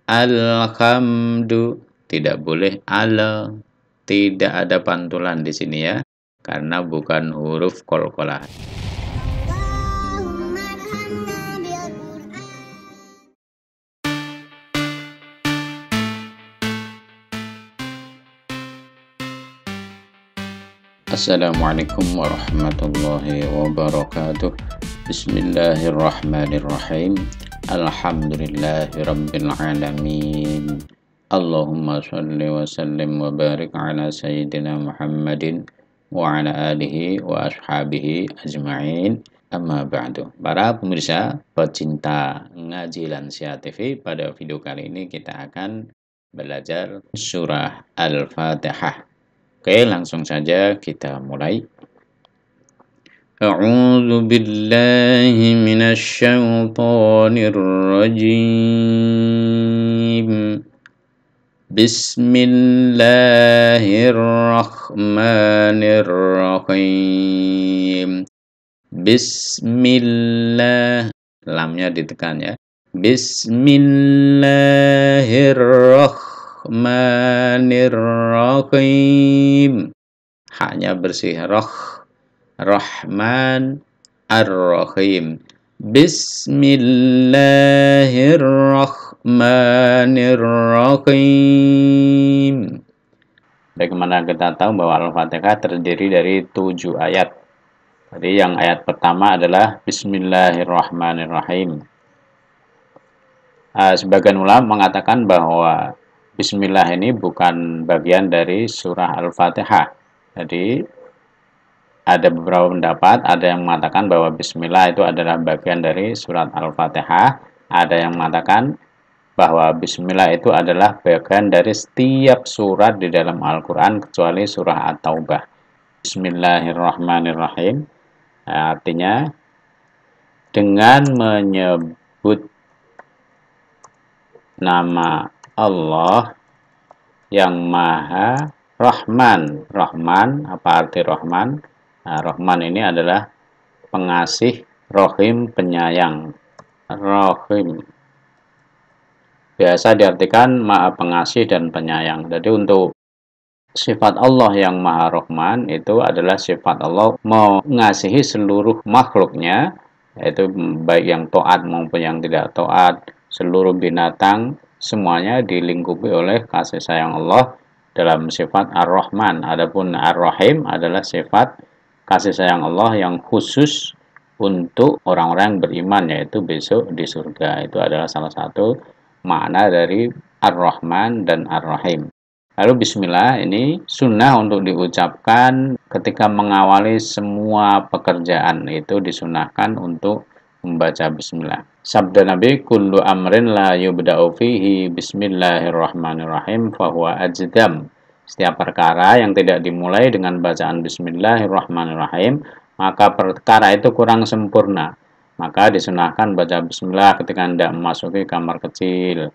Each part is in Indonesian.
Alhamdu, tidak boleh ala. Tidak ada pantulan di sini ya, karena bukan huruf qalqalah. Assalamualaikum warahmatullahi wabarakatuh. Bismillahirrahmanirrahim. Alhamdulillahirabbil alamin. Allahumma shalli wa sallim wa barik ala sayyidina Muhammadin wa ala alihi wa ashabihi ajma'in. Amma ba'du. Para pemirsa pecinta Ngaji Lansia TV, pada video kali ini kita akan belajar surah Al-Fatihah. Oke, langsung saja kita mulai. A'udzu billahi minasy syaithanir rajim. Bismillahirrahmanirrahim. Bismillah, lamnya ditekan ya. Bismillahirrahmanirrahim. Haknya bersih, roh, Rahman, Ar-Rahim. Bismillahirrahmanirrahim. Bagaimana kita tahu bahwa Al-Fatihah terdiri dari 7 ayat. Jadi yang ayat pertama adalah Bismillahirrahmanirrahim. Sebagian ulama mengatakan bahwa Bismillah ini bukan bagian dari surah Al-Fatihah. Jadi ada beberapa pendapat, ada yang mengatakan bahwa Bismillah itu adalah bagian dari surat Al-Fatihah, ada yang mengatakan bahwa Bismillah itu adalah bagian dari setiap surat di dalam Al-Quran kecuali surah At-Taubah. Bismillahirrahmanirrahim artinya dengan menyebut nama Allah yang Maha Rahman. Rahman, apa arti Rahman? Nah, Rahman ini adalah pengasih, Rahim penyayang. Rahim biasa diartikan Maha Pengasih dan Penyayang. Jadi untuk sifat Allah yang Maha Rahman itu adalah sifat Allah mengasihi seluruh makhluknya, yaitu baik yang taat maupun yang tidak taat, seluruh binatang, semuanya dilingkupi oleh kasih sayang Allah dalam sifat Ar-Rahman. Adapun Ar-Rahim adalah sifat kasih sayang Allah yang khusus untuk orang-orang yang beriman, yaitu besok di surga. Itu adalah salah satu makna dari Ar-Rahman dan Ar-Rahim. Lalu Bismillah ini sunnah untuk diucapkan ketika mengawali semua pekerjaan. Itu disunahkan untuk membaca Bismillah. Sabda Nabi, kullu amrin la yubda'u fihi bismillahirrahmanirrahim fahuwa ajdam. Setiap perkara yang tidak dimulai dengan bacaan Bismillahirrahmanirrahim, maka perkara itu kurang sempurna. Maka disunahkan baca Bismillah ketika hendak memasuki kamar kecil.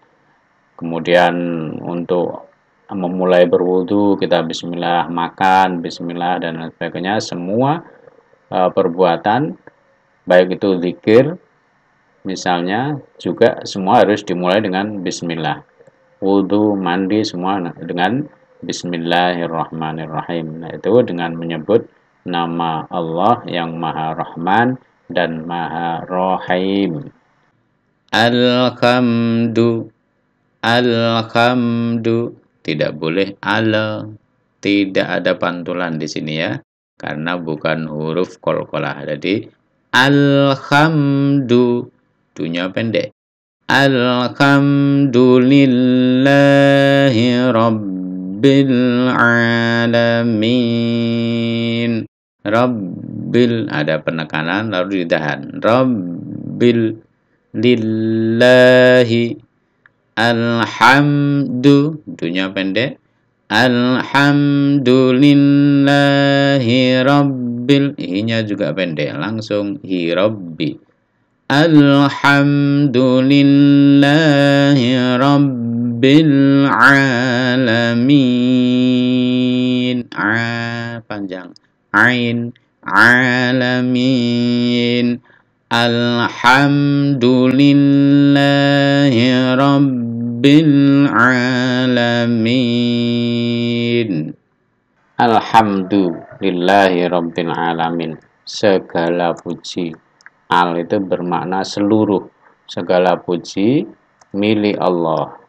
Kemudian untuk memulai berwudu kita Bismillah, makan Bismillah, dan lain sebagainya. Semua perbuatan, baik itu zikir, misalnya, juga semua harus dimulai dengan Bismillah. Wudu, mandi, semua dengan Bismillahirrahmanirrahim. Nah, itu dengan menyebut nama Allah yang Maha Rahman dan Maha Rahim. Alhamdu, Alhamdu, tidak boleh ala. Tidak ada pantulan di sini ya, karena bukan huruf qalqalah. Jadi Alhamdu, dunya pendek. Alhamdulillahi Rabbil alamin. Rabbil ada penekanan lalu ditahan. Rabbil lillahi. Alhamdu, dunya pendek. Alhamdulillahi Rabbil, hinya juga pendek, langsung hi Rabbi. Alhamdulillahi Rabbil alamin. Panjang. Ain, alamin. Alhamdulillahi Rabbil alamin. Alhamdulillahi rabbil alamin. Segala puji. Al itu bermakna seluruh. Segala puji milik Allah.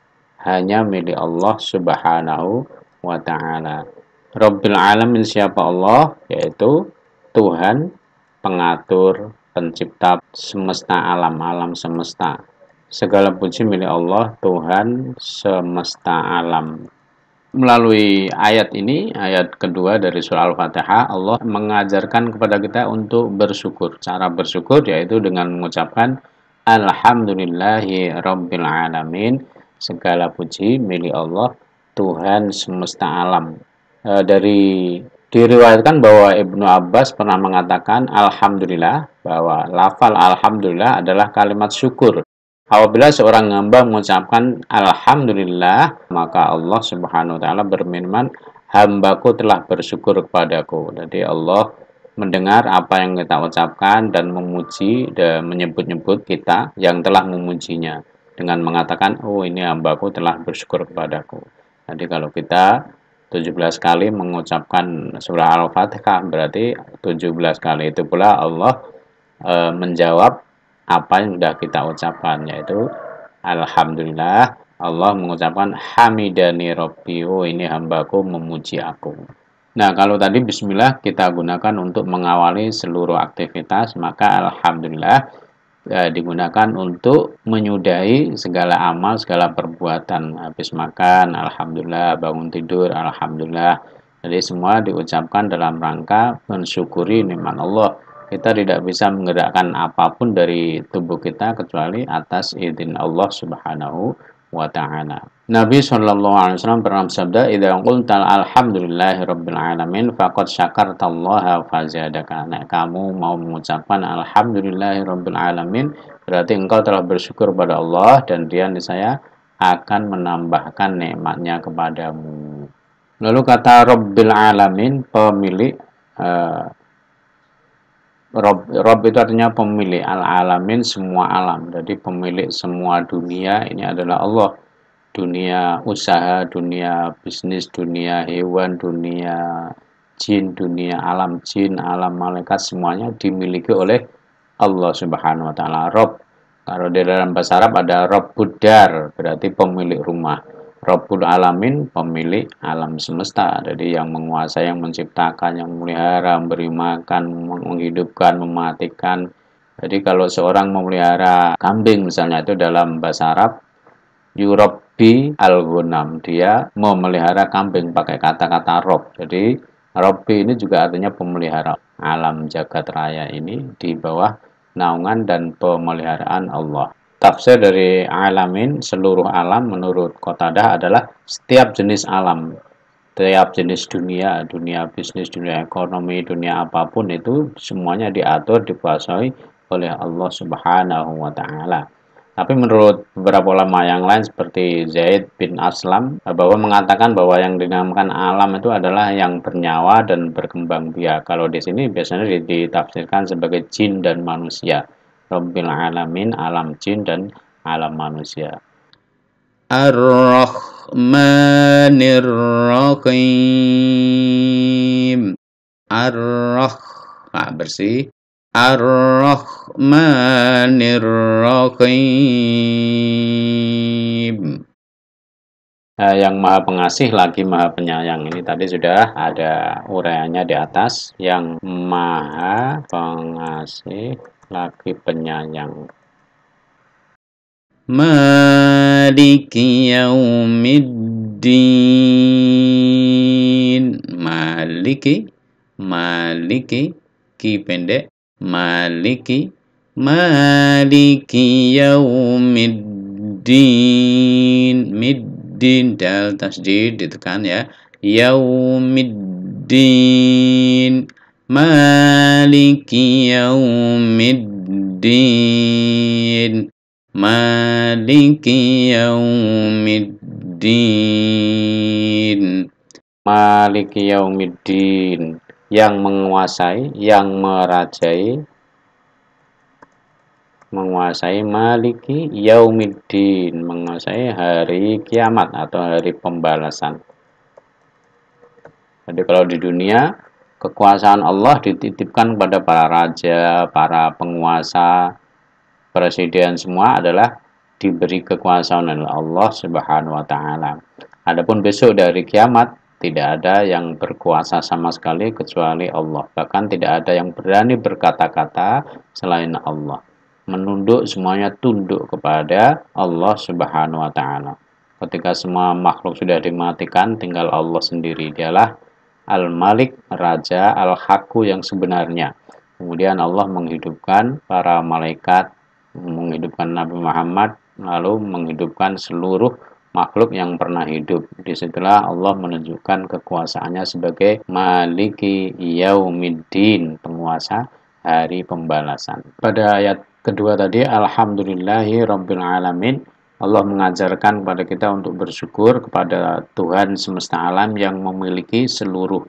Hanya milik Allah subhanahu wa ta'ala. Rabbil alamin siapa Allah? Yaitu Tuhan, pengatur, pencipta semesta alam, alam semesta. Segala puji milik Allah, Tuhan semesta alam. Melalui ayat ini, ayat kedua dari surah Al-Fatihah, Allah mengajarkan kepada kita untuk bersyukur. Cara bersyukur yaitu dengan mengucapkan Alhamdulillahi Rabbil Alamin. Segala puji milik Allah, Tuhan semesta alam. Diriwayatkan bahwa Ibnu Abbas pernah mengatakan Alhamdulillah, bahwa lafal Alhamdulillah adalah kalimat syukur. Apabila seorang hamba mengucapkan Alhamdulillah, maka Allah subhanahu wa ta'ala berfirman, hambaku telah bersyukur kepadaku. Jadi Allah mendengar apa yang kita ucapkan dan memuji dan menyebut-nyebut kita yang telah memujinya dengan mengatakan, oh ini hambaku telah bersyukur kepadaku. Jadi kalau kita 17 kali mengucapkan surah Al-Fatihah, berarti 17 kali itu pula Allah menjawab apa yang sudah kita ucapkan, yaitu Alhamdulillah. Allah mengucapkan Hamidani Rabbi, oh ini hambaku memuji aku. Nah, kalau tadi Bismillah kita gunakan untuk mengawali seluruh aktivitas, maka Alhamdulillah digunakan untuk menyudahi segala amal, segala perbuatan. Habis makan, Alhamdulillah, bangun tidur, Alhamdulillah. Jadi semua diucapkan dalam rangka mensyukuri nikmat Allah. Kita tidak bisa menggerakkan apapun dari tubuh kita kecuali atas izin Allah Subhanahu wa ta'ala. Nabi SAW pernah bersabda, "Idza qulta alhamdulillahirabbil alamin faqad syakartallaha fazadaka." Nek kamu mau mengucapkan alhamdulillahirabbil alamin, berarti engkau telah bersyukur pada Allah dan Dia niscaya akan menambahkan nikmatnya kepadamu. Lalu kata Rabbil alamin, pemilik Rob itu artinya pemilik al-alamin, semua alam. Jadi pemilik semua dunia ini adalah Allah. Dunia usaha, dunia bisnis, dunia hewan, dunia jin, dunia alam jin, alam malaikat, semuanya dimiliki oleh Allah Subhanahu wa taala. Rob. Kalau di dalam bahasa Arab ada Rabbud Dar, berarti pemilik rumah. Rabbul Alamin, pemilik alam semesta. Jadi yang menguasai, yang menciptakan, yang memelihara, memberi makan, menghidupkan, mematikan. Jadi kalau seorang memelihara kambing misalnya, itu dalam bahasa Arab Yurabbi al-Ghanam, dia memelihara kambing pakai kata-kata Rob. Jadi Robbi ini juga artinya pemelihara. Alam jagat raya ini di bawah naungan dan pemeliharaan Allah. Tafsir dari alamin, seluruh alam, menurut Qatadah adalah setiap jenis alam, setiap jenis dunia, dunia bisnis, dunia ekonomi, dunia apapun itu semuanya diatur, dikuasai oleh Allah Subhanahu wa taala. Tapi menurut beberapa ulama yang lain seperti Zaid bin Aslam, bahwa mengatakan bahwa yang dinamakan alam itu adalah yang bernyawa dan berkembang biak. Kalau di sini biasanya ditafsirkan sebagai jin dan manusia. Rabbil alamin, alam jin dan alam manusia. Ar-Rahmanir Rahim. Bersih. Ar-Rahmanir Rahim. Yang maha pengasih lagi maha penyayang. Ini tadi sudah ada uraiannya di atas. Yang maha pengasih lagi penyayang. Maliki yaumiddin. Maliki ki pendek, maliki yaumiddin. Middin dal tasdid ditekan ya. Yaumiddin, maliki yaumiddin. Maliki yaumiddin. Maliki yaumiddin, yang menguasai, yang merajai. menguasai maliki yaumiddin, menguasai hari kiamat atau hari pembalasan. Jadi kalau di dunia, kekuasaan Allah dititipkan kepada para raja, para penguasa, presiden, semua adalah diberi kekuasaan oleh Allah Subhanahu wa taala. Adapun besok dari kiamat tidak ada yang berkuasa sama sekali kecuali Allah. Bahkan tidak ada yang berani berkata-kata selain Allah. Menunduk, semuanya tunduk kepada Allah Subhanahu wa taala. Ketika semua makhluk sudah dimatikan, tinggal Allah sendiri. Dialah Al-Malik, Raja, Al-Hakku yang sebenarnya. Kemudian Allah menghidupkan para malaikat, menghidupkan Nabi Muhammad, lalu menghidupkan seluruh makhluk yang pernah hidup. Disitulah Allah menunjukkan kekuasaannya sebagai Maliki Yaumiddin, penguasa hari pembalasan. Pada ayat kedua tadi, Alhamdulillahi Rabbil Alamin, Allah mengajarkan kepada kita untuk bersyukur kepada Tuhan semesta alam yang memiliki seluruh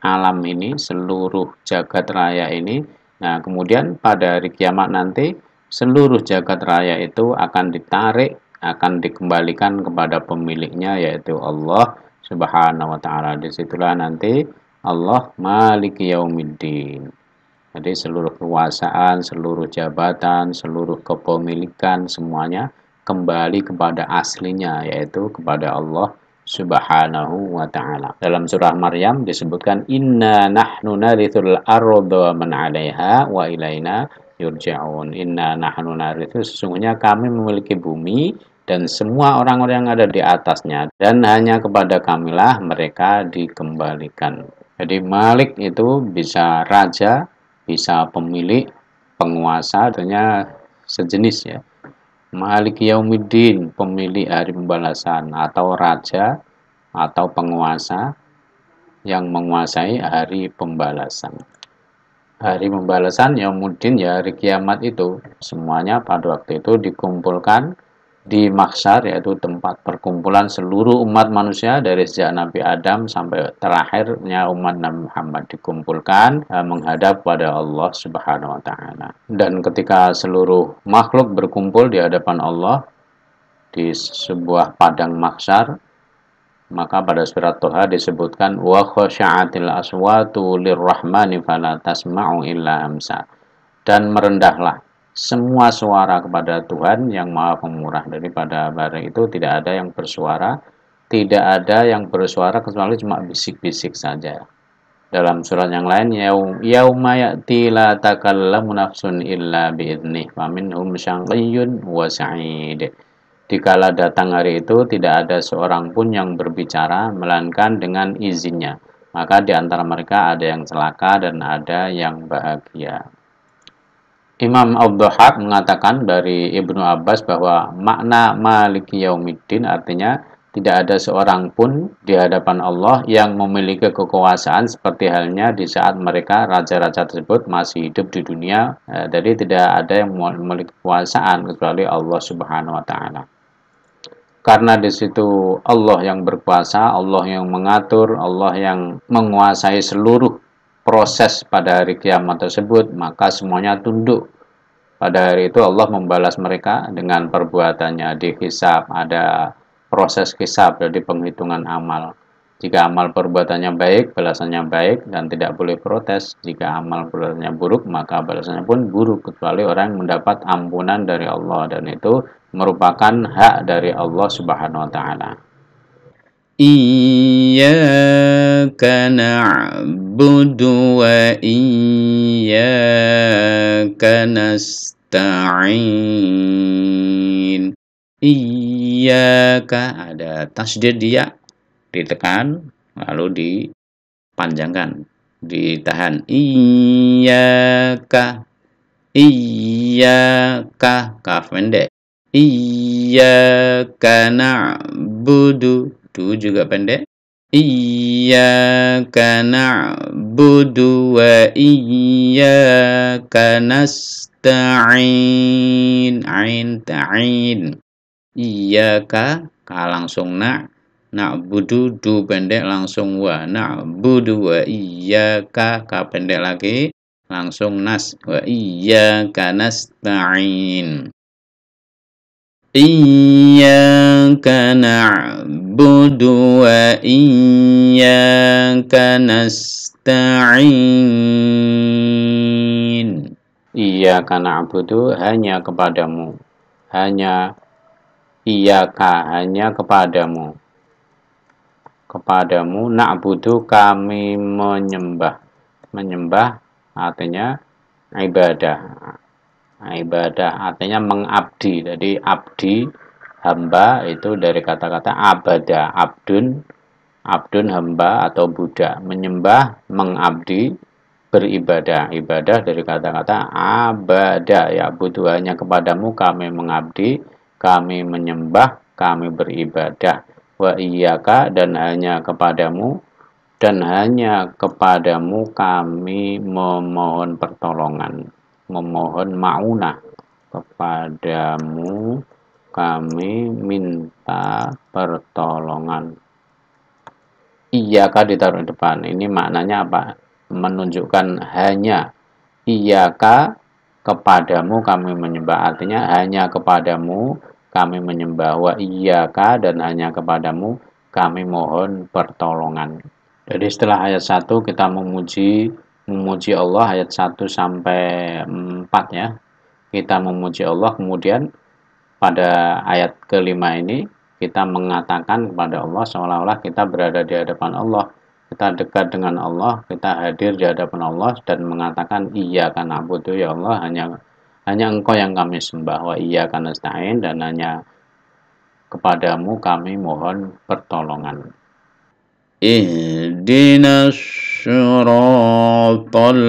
alam ini, seluruh jagat raya ini. Nah, kemudian pada hari kiamat nanti, seluruh jagat raya itu akan ditarik, akan dikembalikan kepada pemiliknya, yaitu Allah Subhanahu wa taala. Disitulah nanti Allah Maliki Yaumiddin. Jadi seluruh kekuasaan, seluruh jabatan, seluruh kepemilikan, semuanya kembali kepada aslinya, yaitu kepada Allah Subhanahu wa ta'ala. Dalam surah Maryam disebutkan, Inna nahnu narithul arda wa man 'alaiha wa ilaina yurja'un. Inna nahnu narithu, sesungguhnya kami memiliki bumi dan semua orang-orang yang ada di atasnya, dan hanya kepada kamilah mereka dikembalikan. Jadi Malik itu bisa raja, bisa pemilik, penguasa, artinya sejenis ya. Malik Yaumiddin, pemilik hari pembalasan, atau raja atau penguasa yang menguasai hari pembalasan. Hari pembalasan Yaumuddin, ya hari kiamat itu, semuanya pada waktu itu dikumpulkan di mahsyar, yaitu tempat perkumpulan seluruh umat manusia dari sejak Nabi Adam sampai terakhirnya umat Nabi Muhammad dikumpulkan menghadap pada Allah Subhanahu wa taala. Dan ketika seluruh makhluk berkumpul di hadapan Allah di sebuah padang mahsyar, maka pada surat Toha disebutkan wa khasya'atil aswatu lirrahmani fala tasma'u illa hamsa, dan merendahlah semua suara kepada Tuhan yang Maha Pemurah. Daripada barang itu tidak ada yang bersuara, tidak ada yang bersuara kecuali cuma bisik-bisik saja. Dalam surat yang lain, yauma ya'ti la takallamu nafsun illa bi'idnih wa minhum syaqiyyun wa sa'id. Dikala datang hari itu tidak ada seorang pun yang berbicara melainkan dengan izinnya. Maka di antara mereka ada yang celaka dan ada yang bahagia. Imam Ad-Dhahhak mengatakan dari Ibnu Abbas bahwa makna Maliki Yaumiddin artinya tidak ada seorang pun di hadapan Allah yang memiliki kekuasaan seperti halnya di saat mereka raja-raja tersebut masih hidup di dunia. Jadi tidak ada yang memiliki kekuasaan kecuali Allah Subhanahu wa taala. Karena di situ Allah yang berkuasa, Allah yang mengatur, Allah yang menguasai seluruh proses pada hari kiamat tersebut, maka semuanya tunduk. Pada hari itu Allah membalas mereka dengan perbuatannya. Dihisab, ada proses hisab, jadi penghitungan amal. Jika amal perbuatannya baik, balasannya baik dan tidak boleh protes. Jika amal perbuatannya buruk, maka balasannya pun buruk, kecuali orang yang mendapat ampunan dari Allah, dan itu merupakan hak dari Allah Subhanahu wa taala. Iyyaka na'budu wa iyyaka nasta'in. Iyyaka, ada tasdid ya, ditekan lalu dipanjangkan, ditahan. Iyyaka, iyyaka, kaf pendek. Iyyaka na'budu, du juga pendek. Iyyaka na'budu wa iyyaka nasta'in. Ain ta'in. Iyyaka, ka langsung na'budu, du pendek langsung wa. Na'budu wa iyyaka, ka pendek lagi langsung nas. Wa iyyaka nasta'in. Iyyaka na'budu wa iyyaka nasta'in. Iyyaka na'budu, hanya kepadamu. Hanya iyyaka, hanya kepadamu. Kepadamu na'budu, kami menyembah. Menyembah artinya ibadah. Ibadah artinya mengabdi. Jadi abdi, hamba itu dari kata-kata abada, abdun, abdun hamba atau budak. Menyembah, mengabdi, beribadah. Ibadah dari kata-kata abada, ya butuh, hanya kepadamu kami mengabdi, kami menyembah, kami beribadah. Wa iyyaka, dan hanya kepadamu kami memohon pertolongan, memohon ma'unah. Kepadamu kami minta pertolongan. Iyyaka ditaruh di depan. Ini maknanya apa? Menunjukkan hanya. Iyyaka, kepadamu kami menyembah. Artinya hanya kepadamu kami menyembah. Wa iyyaka, dan hanya kepadamu kami mohon pertolongan. Jadi setelah ayat 1 kita memuji Allah, ayat 1 sampai 4 ya. Kita memuji Allah, kemudian pada ayat kelima ini kita mengatakan kepada Allah seolah-olah kita berada di hadapan Allah. Kita dekat dengan Allah, kita hadir di hadapan Allah dan mengatakan iyyaka na'budu, ya Allah, hanya Engkau yang kami sembah, wa iyyaka nasta'in, dan hanya kepadamu kami mohon pertolongan. Ihdinas siratal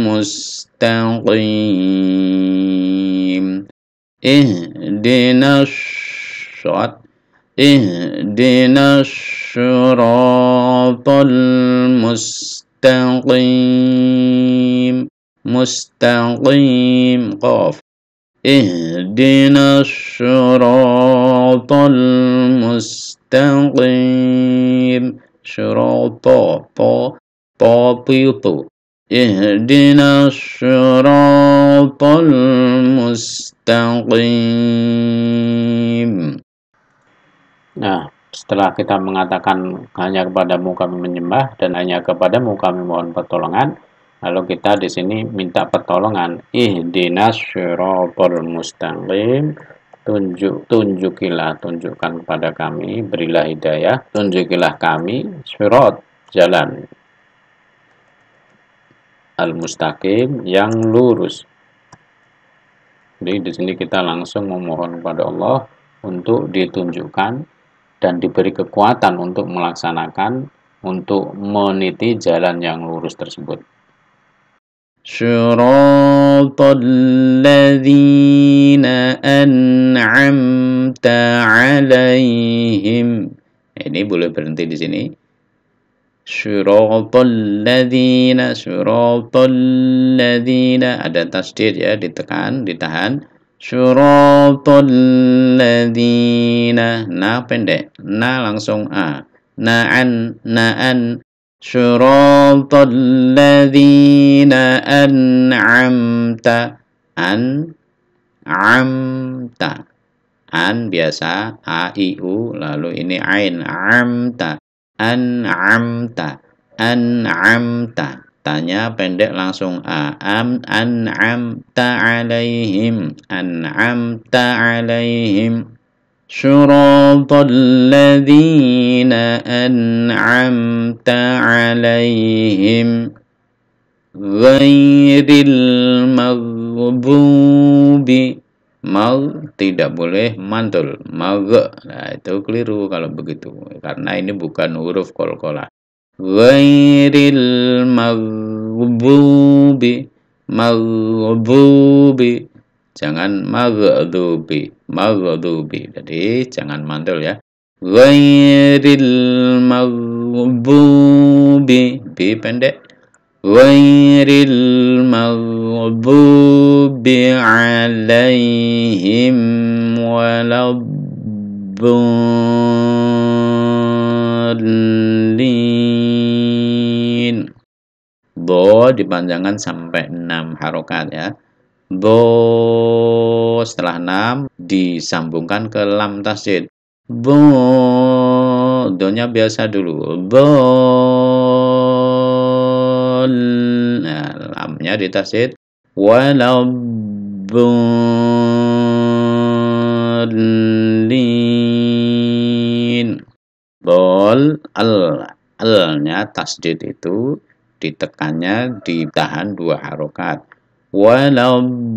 mustaqim. Ihdinas siratal mustaqim. Mustaqim qaf. Ihdinas siratal mustaqim. Syurata pitu. Ihdinas siratal mustaqim. Nah, setelah kita mengatakan hanya kepadamu kami menyembah dan hanya kepadamu kami mohon pertolongan, lalu kita di sini minta pertolongan. Ihdinas siratal mustaqim. Tunjukkan kepada kami, berilah hidayah, tunjukilah kami sirat, jalan, al-mustaqim, yang lurus. Jadi di sini kita langsung memohon kepada Allah untuk ditunjukkan dan diberi kekuatan untuk melaksanakan, untuk meniti jalan yang lurus tersebut. Syiratal ladzina an'amta 'alaihim. Ini boleh berhenti di sini. Syiratal ladzina ada tasdid ya, ditekan, ditahan. Syiratal ladzina, na pendek, na langsung a. Na'an. Syiratal ladzina an'amta. An biasa, a i u, lalu ini ain, amta. An'amta. Tanya pendek langsung a. An'amta 'alaihim. An'amta 'alaihim. Syiratal ladzina an'amta 'alaihim ghairil maghdubi. Tidak boleh mantul. Nah, itu keliru kalau begitu, karena ini bukan huruf qalqalah. Ghairil maghdubi. Jangan maghdubi. Jadi jangan mantul ya. Ghairil maghdubi. Bi pendek. Ghairil maghdubi 'alaihim waladdallin. Do dipanjangkan sampai sampai 6 harokat ya. Bo setelah 6 disambungkan ke lam tasdid. Bo, donya biasa dulu. Bol. Nah, lamnya ditasdid. Waladdallin. Bol al-nya tasdid itu ditekannya ditahan 2 harokat. Waladdallin.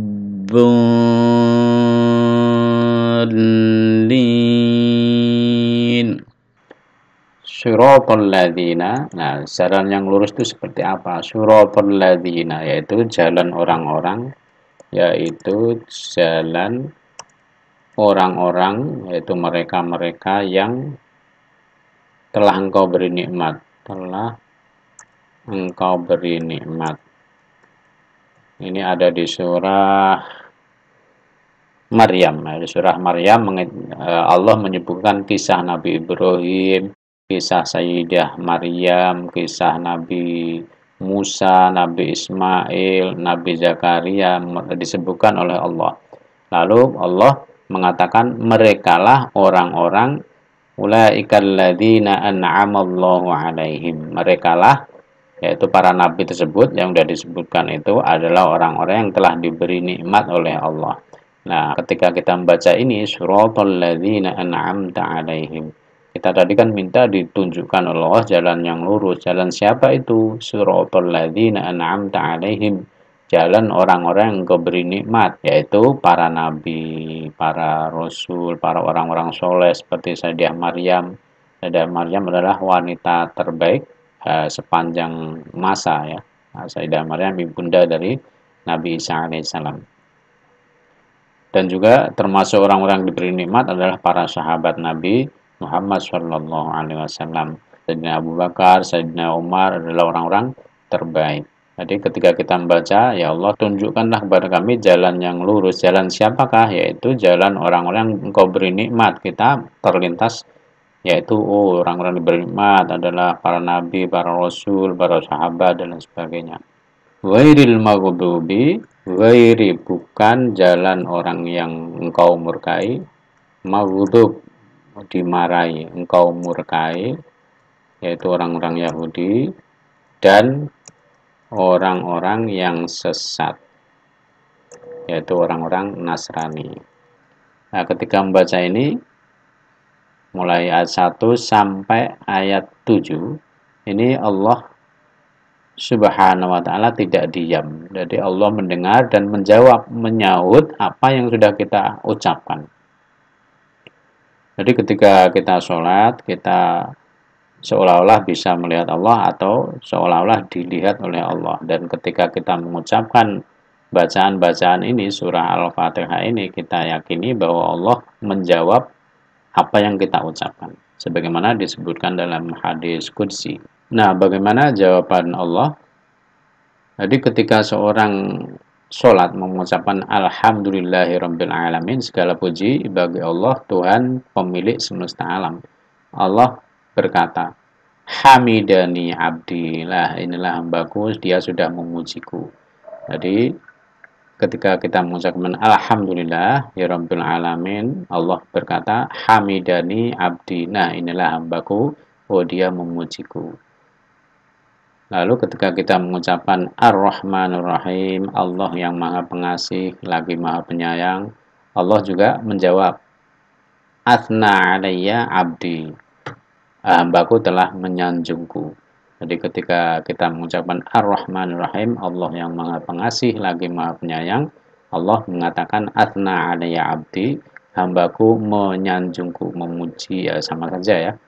Siratal ladzina. Nah, jalan yang lurus itu seperti apa? Siratal ladzina, yaitu jalan orang-orang, yaitu jalan orang-orang, yaitu mereka-mereka yang telah engkau beri nikmat, telah engkau beri nikmat. Ini ada di surah Maryam. Di surah Maryam Allah menyebutkan kisah Nabi Ibrahim, kisah Sayyidah Maryam, kisah Nabi Musa, Nabi Ismail, Nabi Zakaria disebutkan oleh Allah. Lalu Allah mengatakan merekalah orang-orang ulaikal ladzina an'amallahu alaihim. Merekalah, yaitu para nabi tersebut yang sudah disebutkan itu adalah orang-orang yang telah diberi nikmat oleh Allah. Nah, ketika kita membaca ini suratal ladzina an'amta alaihim, kita tadi kan minta ditunjukkan oleh Allah jalan yang lurus. Jalan siapa itu? Suratal ladzina an'amta alaihim, jalan orang-orang yang Engkau beri nikmat, yaitu para nabi, para rasul, para orang-orang soleh seperti Sayyidah Maryam. Sayyidah Maryam adalah wanita terbaik sepanjang masa ya. Sayyidah Maryam ibunda dari Nabi Isa alaihissalam. Dan juga termasuk orang-orang diberi nikmat adalah para sahabat Nabi Muhammad Shallallahu Alaihi Wasallam. Sayyidina Abu Bakar, Sayyidina Umar adalah orang-orang terbaik. Jadi ketika kita membaca, ya Allah tunjukkanlah kepada kami jalan yang lurus. Jalan siapakah? Yaitu jalan orang-orang yang Engkau beri nikmat. Kita terlintas, yaitu orang-orang diberi nikmat adalah para nabi, para rasul, para sahabat dan lain sebagainya. Ghairil maghdubi, ghairi bukan jalan orang yang engkau murkai, maghdub dimarahi, engkau murkai, yaitu orang-orang Yahudi dan orang-orang yang sesat, yaitu orang-orang Nasrani. Nah, ketika membaca ini mulai ayat 1 sampai ayat 7, ini Allah Subhanahu wa ta'ala tidak diam. Jadi Allah mendengar dan menjawab, menyahut apa yang sudah kita ucapkan. Jadi ketika kita sholat, kita seolah-olah bisa melihat Allah atau seolah-olah dilihat oleh Allah. Dan ketika kita mengucapkan bacaan-bacaan ini, surah Al-Fatihah ini, kita yakini bahwa Allah menjawab apa yang kita ucapkan. Sebagaimana disebutkan dalam hadis Qudsi. Nah, bagaimana jawaban Allah? Jadi ketika seorang sholat mengucapkan Alhamdulillahirrabbilalamin, segala puji bagi Allah, Tuhan pemilik semesta alam. Allah berkata, Hamidani abdi, lah inilah hambaku, dia sudah memujiku. Jadi ketika kita mengucapkan Alhamdulillah ya Rabbil Alamin, Allah berkata Hamidani abdi, nah inilah hambaku, oh dia memujiku. Lalu ketika kita mengucapkan Ar-Rahmanur Rahim, Allah yang maha pengasih lagi maha penyayang, Allah juga menjawab Athna alayya abdi, hambaku telah menyanjungku. Jadi ketika kita mengucapkan Ar-Rahmanur Rahim, Allah yang maha pengasih lagi maha penyayang, Allah mengatakan Athna alayya abdi, hambaku menyanjungku, memuji, ya sama saja ya.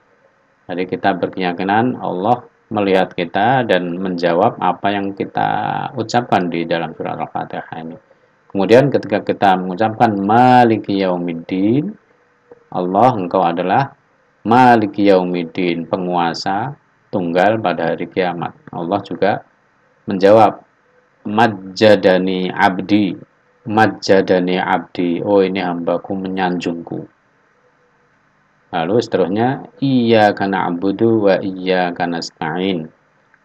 Jadi kita berkeyakinan Allah melihat kita dan menjawab apa yang kita ucapkan di dalam surah Al-Fatihah ini. Kemudian ketika kita mengucapkan Maliki Yaumiddin, Allah engkau adalah Maliki Yaumiddin, penguasa tunggal pada hari kiamat. Allah juga menjawab Majjadani abdi, Majjadani abdi, oh ini hambaku menyanjungku. Lalu seterusnya iyyaka na'budu wa iyyaka nasta'in.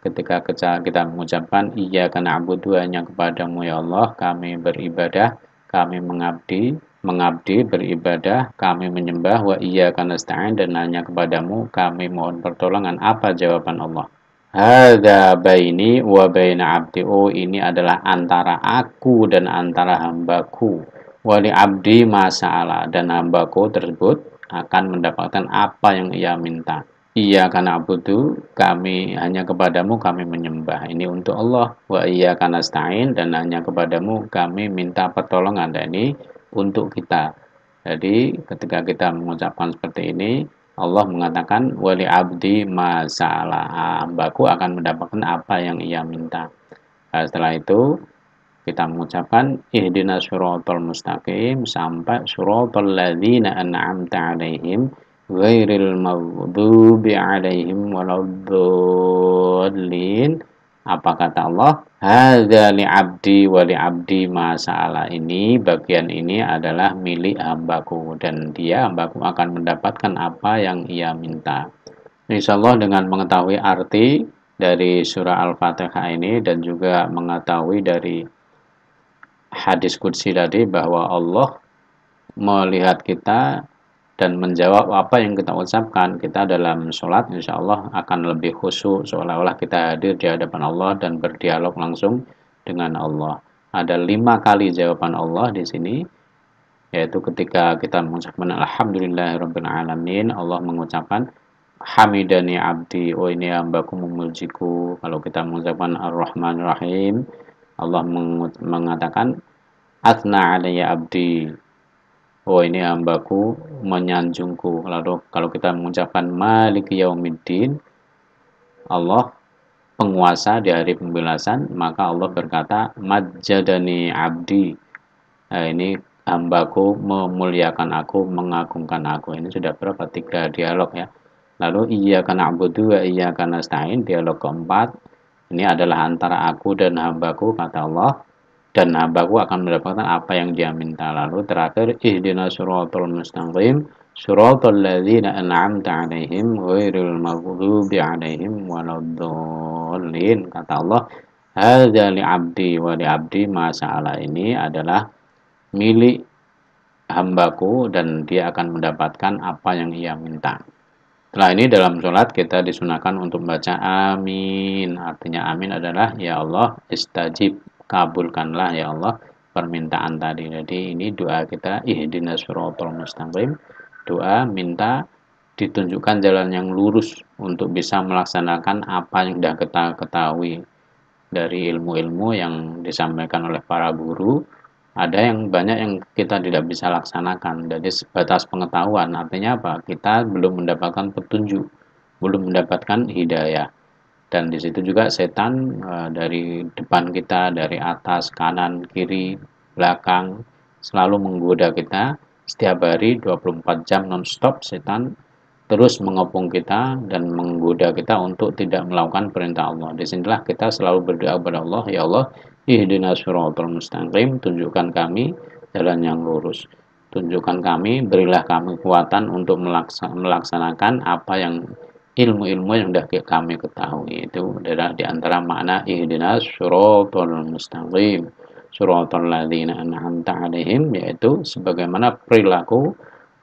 ketika kita mengucapkan iyyaka na'budu, hanya kepadamu ya Allah kami beribadah, kami mengabdi beribadah, kami menyembah, wa iyyaka nasta'in, dan hanya kepadamu kami mohon pertolongan. Apa jawaban Allah? Hadza baini wa baina abdi. Oh, ini adalah antara aku dan antara hambaku. Wali abdi masa'ala, dan hambaku tersebut akan mendapatkan apa yang ia minta. Iya karena abudu, kami hanya kepadamu kami menyembah. Ini untuk Allah. Wa iya karena stain, dan hanya kepadamu kami minta pertolongan. Dan ini untuk kita. Jadi ketika kita mengucapkan seperti ini, Allah mengatakan wali abdi masalah, hambaku akan mendapatkan apa yang ia minta. Nah, setelah itu kita mengucapkan ihdinas siratal mustaqim sampai siratal ladzina an'amta 'alaihim ghairil maghdubi 'alaihim waladdallin. Apa kata Allah? Hadza li 'abdi wa li 'abdi ma sa'ala. Ini bagian ini adalah milik hambaku, dan dia hambaku akan mendapatkan apa yang ia minta. Insyaallah dengan mengetahui arti dari surah Al-Fatihah ini dan juga mengetahui dari hadis qudsi tadi bahwa Allah melihat kita dan menjawab apa yang kita ucapkan, kita dalam sholat insya Allah akan lebih khusyuk, seolah-olah kita hadir di hadapan Allah dan berdialog langsung dengan Allah. Ada 5 kali jawaban Allah di sini, yaitu ketika kita mengucapkan alhamdulillahirabbil alamin, Allah mengucapkan hamidani abdi, oh ini hambaku memujiku. Kalau kita mengucapkan ar-rahmanir rahim, Allah mengatakan asna alayya abdi, oh ini hambaku menyanjungku. Lalu kalau kita mengucapkan maliki yaumiddin, Allah penguasa di hari pembalasan, maka Allah berkata majjadani abdi, nah, ini hambaku memuliakan aku, mengagungkan aku. Ini sudah berapa? 3 dialog ya. Lalu iyyaka na'budu wa iyyaka nasta'in, dialog keempat, ini adalah antara aku dan hambaku, kata Allah, dan hambaku akan mendapatkan apa yang dia minta. Lalu terakhir ihdinas siratal mustaqim siratal ladzina an'amta 'alaihim ghairil maghdubi 'alaihim waladdallin. Kata Allah, hadza li 'abdi wa li 'abdi ma sa'ala. Ini adalah milik hambaku dan dia akan mendapatkan apa yang ia minta. Setelah ini dalam sholat kita disunahkan untuk membaca amin. Artinya amin adalah ya Allah istajib, kabulkanlah ya Allah permintaan tadi. Jadi ini doa kita ihdinas siratal mustaqim, doa minta ditunjukkan jalan yang lurus untuk bisa melaksanakan apa yang sudah kita ketahui dari ilmu-ilmu yang disampaikan oleh para guru. Ada yang banyak yang kita tidak bisa laksanakan, jadi sebatas pengetahuan. Artinya apa? Kita belum mendapatkan petunjuk, belum mendapatkan hidayah. Dan di situ juga setan dari depan kita, dari atas, kanan, kiri, belakang, selalu menggoda kita. Setiap hari 24 jam non-stop setan terus mengepung kita dan menggoda kita untuk tidak melakukan perintah Allah. Disinilah kita selalu berdoa kepada Allah, ya Allah ihdinas siratal mustaqim, tunjukkan kami jalan yang lurus. Tunjukkan kami, berilah kami kekuatan untuk melaksanakan apa yang ilmu-ilmu yang sudah kami ketahui. Itu adalah di antara makna ihdinas siratal mustaqim siratal ladzina an'amta 'alaihim, yaitu sebagaimana perilaku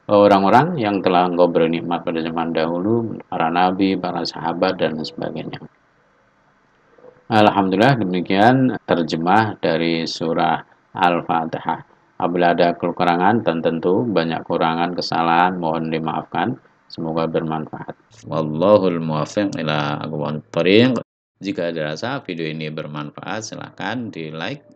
orang-orang yang telah engkau beri nikmat pada zaman dahulu, para nabi, para sahabat, dan sebagainya. Alhamdulillah, demikian terjemah dari surah Al-Fatihah. Apabila ada kekurangan, dan tentu banyak kurangan, kesalahan, mohon dimaafkan. Semoga bermanfaat. Wallahul muwaffiq ila aqwamit thoriq. Jika dirasa video ini bermanfaat, silahkan di like,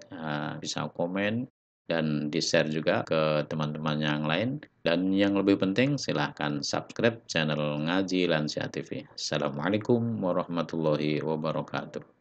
bisa komen, dan di-share juga ke teman-teman yang lain. Dan yang lebih penting, silahkan subscribe channel Ngaji Lansia TV. Assalamualaikum warahmatullahi wabarakatuh.